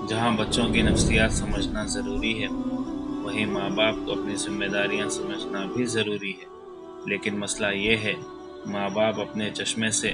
جہاں بچوں کی نفسیات سمجھنا ضروری ہے، وہیں ماں باپ کو اپنی ذمہ داریاں سمجھنا بھی ضروری ہے۔ لیکن مسئلہ یہ ہے، ماں باپ اپنے چشمے سے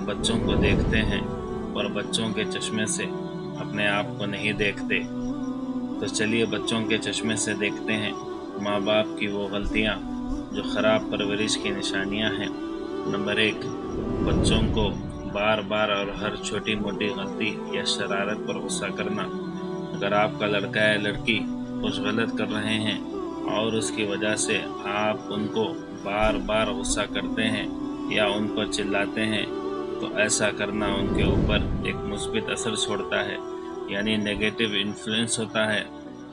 بچوں کو دیکھتے ہیں اور بچوں کے چشمے سے اپنے آپ کو نہیں دیکھتے۔ تو چلیے بچوں کے چشمے سے دیکھتے ہیں ماں باپ کی وہ غلطیاں جو خراب پرورش کی نشانیاں ہیں۔ نمبر 1، بچوں کو بار بار اور ہر چھوٹی موٹی غلطی یا شرارت پر غصہ کرنا۔ اگر آپ کا لڑکا یا لڑکی کچھ غلط کر رہے ہیں اور اس کی وجہ سے آپ ان کو بار بار غصہ کرتے ہیں یا ان پر چلاتے ہیں، تو ایسا کرنا ان کے اوپر ایک مثبت اثر چھوڑتا ہے، یعنی نیگیٹو انفلوئنس ہوتا ہے۔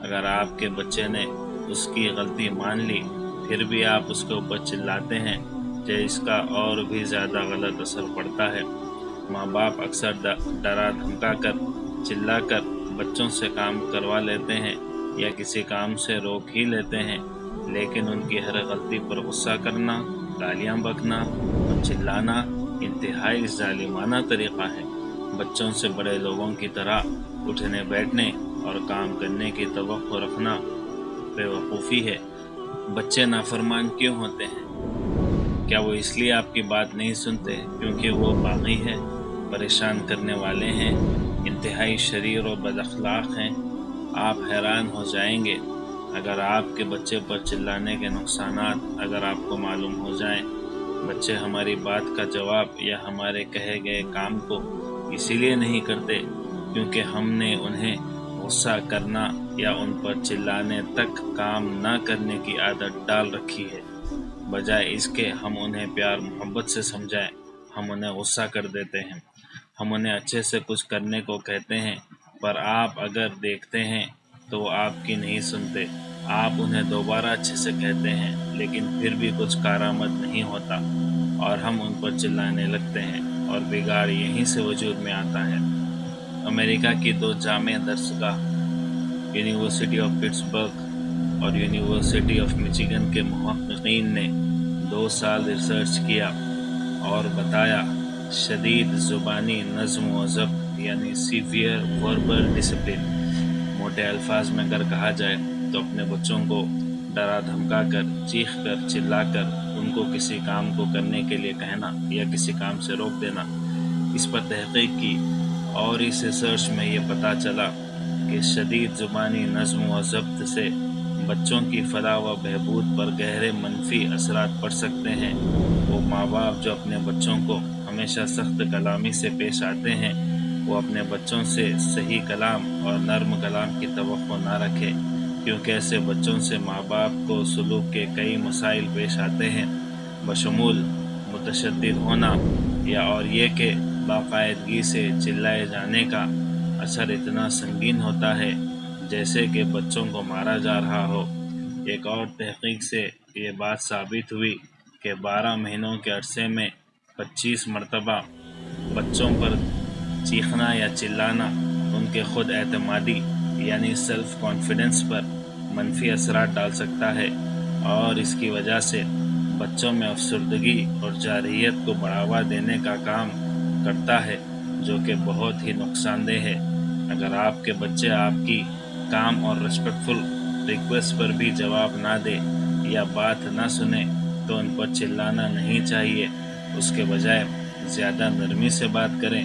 اگر آپ کے بچے نے اس کی غلطی مان لی پھر بھی آپ اس کے اوپر چلاتے ہیں تو اس کا اور بھی زیادہ غلط اثر پڑتا ہے۔ ماں باپ اکثر ڈرا دھمکا کر، چلا کر بچوں سے کام کروا لیتے ہیں یا کسی کام سے روک ہی لیتے ہیں، لیکن ان کی ہر غلطی پر غصہ کرنا، گالیاں بکنا اور چلانا انتہائی ظالمانہ طریقہ ہے۔ بچوں سے بڑے لوگوں کی طرح اٹھنے بیٹھنے اور کام کرنے کی توقع رکھنا بے وقوفی ہے۔ بچے نافرمان کیوں ہوتے ہیں؟ کیا وہ اس لیے آپ کی بات نہیں سنتے کیونکہ وہ باغی ہیں، پریشان کرنے والے ہیں، انتہائی شریر و بد اخلاق ہیں؟ آپ حیران ہو جائیں گے اگر آپ کے بچے پر چلانے کے نقصانات اگر آپ کو معلوم ہو جائیں۔ بچے ہماری بات کا جواب یا ہمارے کہے گئے کام کو اسی لیے نہیں کرتے کیونکہ ہم نے انہیں غصہ کرنا یا ان پر چلانے تک کام نہ کرنے کی عادت ڈال رکھی ہے۔ بجائے اس کے ہم انہیں پیار محبت سے سمجھائیں، ہم انہیں غصہ کر دیتے ہیں۔ ہم انہیں اچھے سے کچھ کرنے کو کہتے ہیں، پر آپ اگر دیکھتے ہیں تو وہ آپ کی نہیں سنتے۔ آپ انہیں دوبارہ اچھے سے کہتے ہیں لیکن پھر بھی کچھ کارآمد نہیں ہوتا اور ہم ان پر چلانے لگتے ہیں اور بگاڑ یہیں سے وجود میں آتا ہے۔ امریکہ کی 2 جامع درسگاہ، یونیورسٹی آف پٹسبرگ اور یونیورسٹی آف میچیگن کے محققین نے 2 سال ریسرچ کیا اور بتایا شدید زبانی نظم و ضبط یعنی سیویئر وربل ڈسپلن، موٹے الفاظ میں اگر کہا جائے تو اپنے بچوں کو ڈرا دھمکا کر، چیخ کر، چلا کر ان کو کسی کام کو کرنے کے لیے کہنا یا کسی کام سے روک دینا۔ اس پر تحقیق کی اور اس ریسرچ میں یہ پتہ چلا کہ شدید زبانی نظم و ضبط سے بچوں کی فلاح و بہبود پر گہرے منفی اثرات پڑ سکتے ہیں۔ وہ ماں باپ جو اپنے بچوں کو ہمیشہ سخت کلامی سے پیش آتے ہیں، وہ اپنے بچوں سے صحیح کلام اور نرم کلام کی توقع نہ رکھے، کیونکہ ایسے بچوں سے ماں باپ کو سلوک کے کئی مسائل پیش آتے ہیں، بشمول متشدد ہونا یا اور یہ کہ باقاعدگی سے چلائے جانے کا اثر اتنا سنگین ہوتا ہے جیسے کہ بچوں کو مارا جا رہا ہو۔ ایک اور تحقیق سے یہ بات ثابت ہوئی کہ 12 مہینوں کے عرصے میں 25 مرتبہ بچوں پر چیخنا یا چلانا ان کے خود اعتمادی یعنی سیلف کانفیڈنس پر منفی اثرات ڈال سکتا ہے اور اس کی وجہ سے بچوں میں افسردگی اور جارحیت کو بڑھاوا دینے کا کام کرتا ہے، جو کہ بہت ہی نقصان دہ ہے۔ اگر آپ کے بچے آپ کی کام اور ریسپیکٹفل ریکویسٹ پر بھی جواب نہ دے یا بات نہ سنے تو ان پر چلانا نہیں چاہیے، اس کے بجائے زیادہ نرمی سے بات کریں۔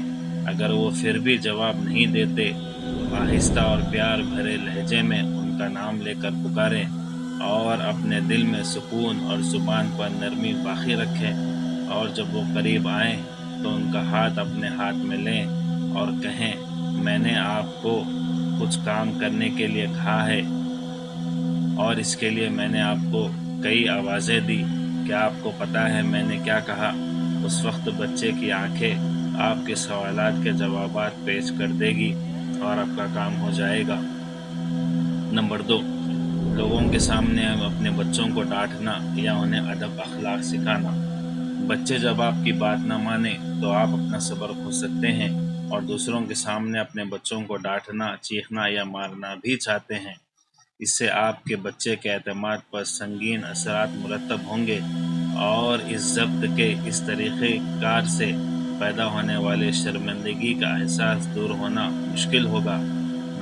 اگر وہ پھر بھی جواب نہیں دیتے تو آہستہ اور پیار بھرے لہجے میں ان کا نام لے کر پکاریں اور اپنے دل میں سکون اور زبان پر نرمی باقی رکھیں، اور جب وہ قریب آئیں تو ان کا ہاتھ اپنے ہاتھ میں لیں اور کہیں میں نے آپ کو کچھ کام کرنے کے لیے کہا ہے اور اس کے لیے میں نے آپ کو کئی آوازیں دی، کیا آپ کو پتہ ہے میں نے کیا کہا؟ اس وقت بچے کی آنکھیں آپ کے سوالات کے جوابات پیش کر دے گی اور آپ کا کام ہو جائے گا۔ نمبر 2، لوگوں کے سامنے اپنے بچوں کو ڈانٹنا یا انہیں ادب اخلاق سکھانا۔ بچے جب آپ کی بات نہ مانیں تو آپ اپنا صبر کھو سکتے ہیں اور دوسروں کے سامنے اپنے بچوں کو ڈانٹنا، چیخنا یا مارنا بھی چاہتے ہیں۔ اس سے آپ کے بچے کے اعتماد پر سنگین اثرات مرتب ہوں گے اور اس ضبط کے اس طریقہ کار سے پیدا ہونے والے شرمندگی کا احساس دور ہونا مشکل ہوگا۔